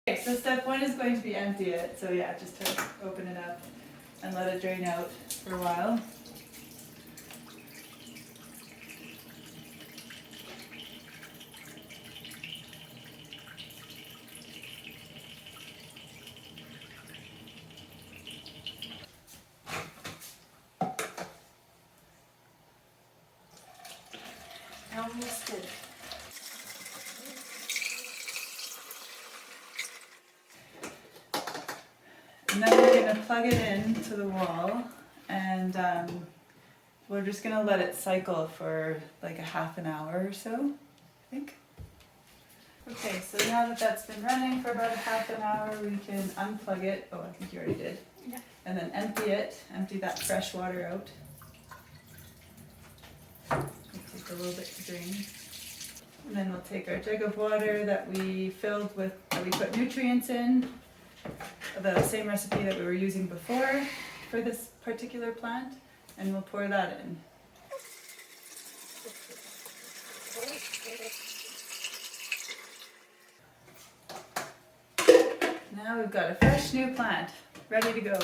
Okay, so step one is going to be empty it. So yeah, just to open it up and let it drain out for a while. Almost did. And then we're going to plug it into the wall, and we're just going to let it cycle for like a half an hour or so, I think. Okay, so now that that's been running for about a half an hour, we can unplug it. Oh, I think you already did. Yeah. And then empty that fresh water out. It'll take a little bit to drain. And then we'll take our jug of water that we put nutrients in, the same recipe that we were using before for this particular plant, and we'll pour that in. Now we've got a fresh new plant, ready to go.